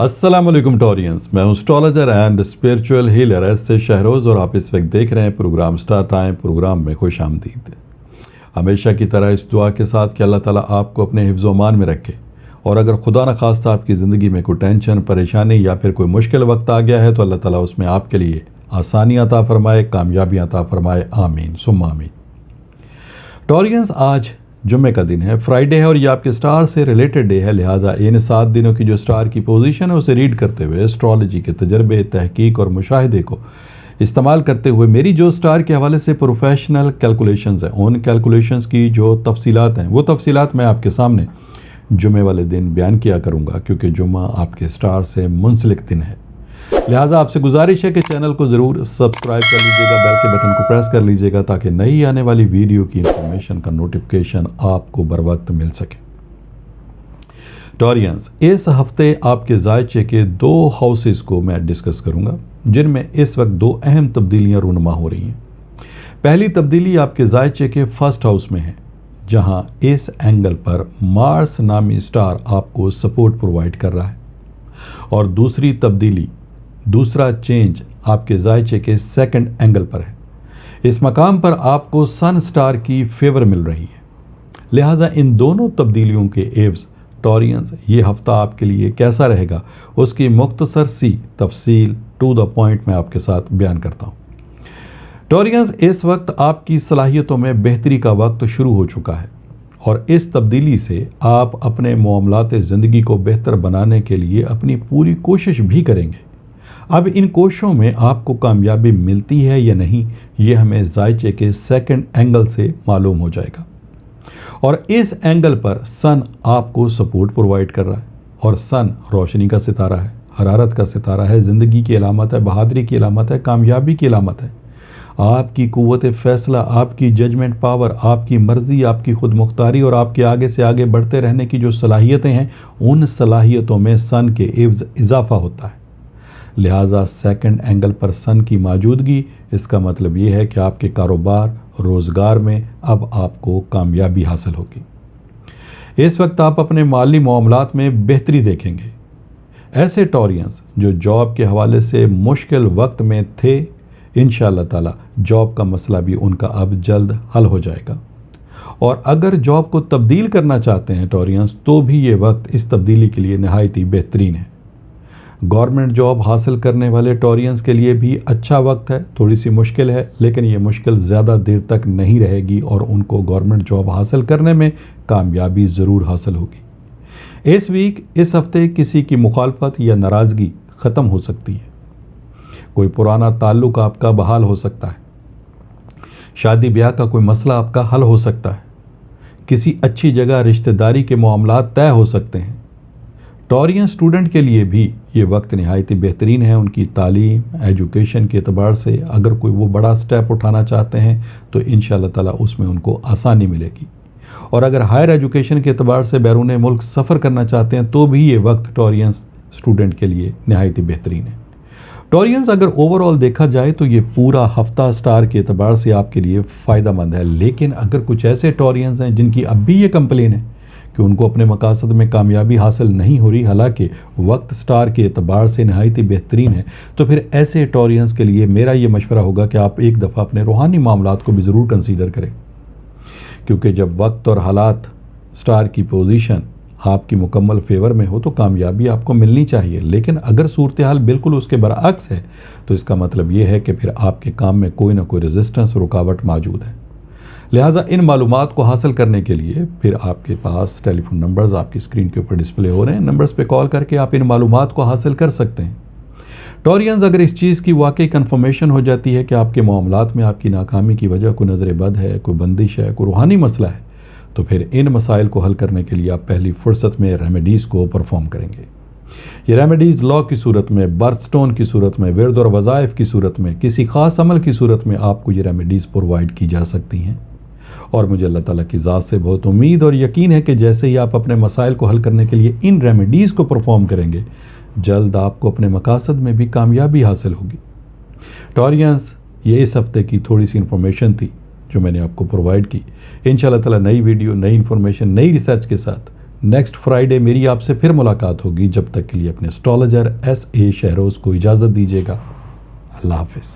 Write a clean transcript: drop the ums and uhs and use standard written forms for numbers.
السلام علیکم ٹورینز، میں ہوں astrologer and spiritual healer S سے شہروز، اور آپ اس وقت دیکھ رہے ہیں پروگرام سٹار ٹائم۔ پروگرام میں خوش آمدید۔ ہمیشہ کی طرح اس دعا کے ساتھ کہ اللہ تعالیٰ آپ کو اپنے حفظ و امان میں رکھے، اور اگر خدا نخواستہ آپ کی زندگی میں کوئی ٹینشن، پریشانی یا پھر کوئی مشکل وقت آ گیا ہے تو اللہ تعالیٰ اس میں آپ کے لیے آسانی عطا فرمائے، کامیابی عطا فرمائے، آمین ثم آمین۔ ٹورینز، آج جمعہ کا دن ہے، فرائیڈے ہے، اور یہ آپ کے سٹار سے ریلیٹڈ ڈے ہے، لہٰذا ان 7 دنوں کی جو سٹار کی پوزیشن ہے اسے ریڈ کرتے ہوئے اسٹرالوجی کے تجربے، تحقیق اور مشاہدے کو استعمال کرتے ہوئے میری جو سٹار کے حوالے سے پروفیشنل کیلکولیشنز ہیں، ان کیلکولیشنز کی جو تفصیلات ہیں وہ تفصیلات میں آپ کے سامنے جمعہ والے دن بیان کیا کروں گا، کیونکہ جمعہ آپ کے سٹار سے منسلک دن ہے۔ لہٰذا آپ سے گزارش ہے کہ چینل کو ضرور سبسکرائب کر لیجیے گا، بیل کے بٹن کو پریس کر لیجیے گا تاکہ نئی آنے والی ویڈیو کی انفارمیشن کا نوٹیفیکیشن آپ کو بر وقت مل سکے۔ ٹورینز، اس ہفتے آپ کے ذائچے کے 2 ہاؤسز کو میں ڈسکس کروں گا، جن میں اس وقت 2 اہم تبدیلیاں رونما ہو رہی ہیں۔ پہلی تبدیلی آپ کے ذائچے کے فرسٹ ہاؤس میں ہے، جہاں اس اینگل پر مارس نامی سٹار آپ کو سپورٹ پرووائڈ کر رہا ہے، اور دوسری تبدیلی، دوسرا چینج آپ کے ذائچے کے سیکنڈ اینگل پر ہے۔ اس مقام پر آپ کو سن سٹار کی فیور مل رہی ہے، لہٰذا ان دونوں تبدیلیوں کے ایوز ٹورینز یہ ہفتہ آپ کے لیے کیسا رہے گا، اس کی مختصر سی تفصیل ٹو دا پوائنٹ میں آپ کے ساتھ بیان کرتا ہوں۔ ٹورینز، اس وقت آپ کی صلاحیتوں میں بہتری کا وقت شروع ہو چکا ہے، اور اس تبدیلی سے آپ اپنے معاملات زندگی کو بہتر بنانے کے لیے اپنی پوری کوشش بھی کریں گے۔ اب ان کوششوں میں آپ کو کامیابی ملتی ہے یا نہیں، یہ ہمیں ذائچے کے سیکنڈ اینگل سے معلوم ہو جائے گا، اور اس اینگل پر سن آپ کو سپورٹ پرووائڈ کر رہا ہے، اور سن روشنی کا ستارہ ہے، حرارت کا ستارہ ہے، زندگی کی علامت ہے، بہادری کی علامت ہے، کامیابی کی علامت ہے۔ آپ کی قوت فیصلہ، آپ کی ججمنٹ پاور، آپ کی مرضی، آپ کی خود مختاری اور آپ کے آگے سے آگے بڑھتے رہنے کی جو صلاحیتیں ہیں، ان صلاحیتوں میں سن کے عوض اضافہ ہوتا ہے۔ لہٰذا سیکنڈ اینگل پر سن کی موجودگی، اس کا مطلب یہ ہے کہ آپ کے کاروبار، روزگار میں اب آپ کو کامیابی حاصل ہوگی۔ اس وقت آپ اپنے مالی معاملات میں بہتری دیکھیں گے۔ ایسے ٹورینز جو جاب کے حوالے سے مشکل وقت میں تھے، انشاءاللہ تعالی جاب کا مسئلہ بھی ان کا اب جلد حل ہو جائے گا، اور اگر جاب کو تبدیل کرنا چاہتے ہیں ٹورینز، تو بھی یہ وقت اس تبدیلی کے لیے نہایت ہی بہترین ہے۔ گورنمنٹ جاب حاصل کرنے والے ٹورینز کے لیے بھی اچھا وقت ہے، تھوڑی سی مشکل ہے، لیکن یہ مشکل زیادہ دیر تک نہیں رہے گی، اور ان کو گورنمنٹ جاب حاصل کرنے میں کامیابی ضرور حاصل ہوگی۔ اس ویک، اس ہفتے کسی کی مخالفت یا ناراضگی ختم ہو سکتی ہے، کوئی پرانا تعلق آپ کا بحال ہو سکتا ہے، شادی بیاہ کا کوئی مسئلہ آپ کا حل ہو سکتا ہے، کسی اچھی جگہ رشتہ داری کے معاملات طے ہو سکتے ہیں۔ ٹورین اسٹوڈنٹ کے لیے بھی یہ وقت نہایت ہی بہترین ہے۔ ان کی تعلیم، ایجوکیشن کے اعتبار سے اگر کوئی وہ بڑا سٹیپ اٹھانا چاہتے ہیں تو انشاءاللہ تعالیٰ اس میں ان کو آسانی ملے گی، اور اگر ہائر ایجوکیشن کے اعتبار سے بیرون ملک سفر کرنا چاہتے ہیں تو بھی یہ وقت ٹورینز اسٹوڈنٹ کے لیے نہایت ہی بہترین ہے۔ ٹورینز، اگر اوور آل دیکھا جائے تو یہ پورا ہفتہ سٹار کے اعتبار سے آپ کے لیے فائدہ مند ہے، لیکن اگر کچھ ایسے ٹورینز ہیں جن کی اب بھی یہ کمپلین ہے کہ ان کو اپنے مقاصد میں کامیابی حاصل نہیں ہو رہی، حالانکہ وقت سٹار کے اعتبار سے نہایت ہی بہترین ہے، تو پھر ایسے ٹورینز کے لیے میرا یہ مشورہ ہوگا کہ آپ ایک دفعہ اپنے روحانی معاملات کو بھی ضرور کنسیڈر کریں، کیونکہ جب وقت اور حالات، سٹار کی پوزیشن آپ کی مکمل فیور میں ہو تو کامیابی آپ کو ملنی چاہیے، لیکن اگر صورتحال بالکل اس کے برعکس ہے تو اس کا مطلب یہ ہے کہ پھر آپ کے کام میں کوئی نہ کوئی ریزسٹنس، رکاوٹ موجود ہے۔ لہٰذا ان معلومات کو حاصل کرنے کے لیے پھر آپ کے پاس ٹیلی فون نمبرز آپ کی اسکرین کے اوپر ڈسپلے ہو رہے ہیں، نمبرز پہ کال کر کے آپ ان معلومات کو حاصل کر سکتے ہیں۔ ٹورینز، اگر اس چیز کی واقعی کنفرمیشن ہو جاتی ہے کہ آپ کے معاملات میں آپ کی ناکامی کی وجہ کوئی نظر بد ہے، کوئی بندش ہے، کوئی روحانی مسئلہ ہے، تو پھر ان مسائل کو حل کرنے کے لیے آپ پہلی فرصت میں ریمیڈیز کو پرفارم کریں گے۔ یہ ریمیڈیز لا کی صورت میں، برتھ سٹون کی صورت میں، ورد اور وظائف کی صورت میں، کسی خاص عمل کی صورت میں آپ کو یہ ریمیڈیز پرووائڈ کی جا سکتی ہیں، اور مجھے اللہ تعالیٰ کی ذات سے بہت امید اور یقین ہے کہ جیسے ہی آپ اپنے مسائل کو حل کرنے کے لیے ان ریمیڈیز کو پرفارم کریں گے، جلد آپ کو اپنے مقاصد میں بھی کامیابی حاصل ہوگی۔ ٹورینز، یہ اس ہفتے کی تھوڑی سی انفارمیشن تھی جو میں نے آپ کو پرووائڈ کی۔ انشاءاللہ تعالیٰ نئی ویڈیو، نئی انفارمیشن، نئی ریسرچ کے ساتھ نیکسٹ فرائیڈے میری آپ سے پھر ملاقات ہوگی. جب تک کے لیے اپنے اسٹرالوجر ایس اے شہروز کو اجازت دیجیے گا. اللہ حافظ.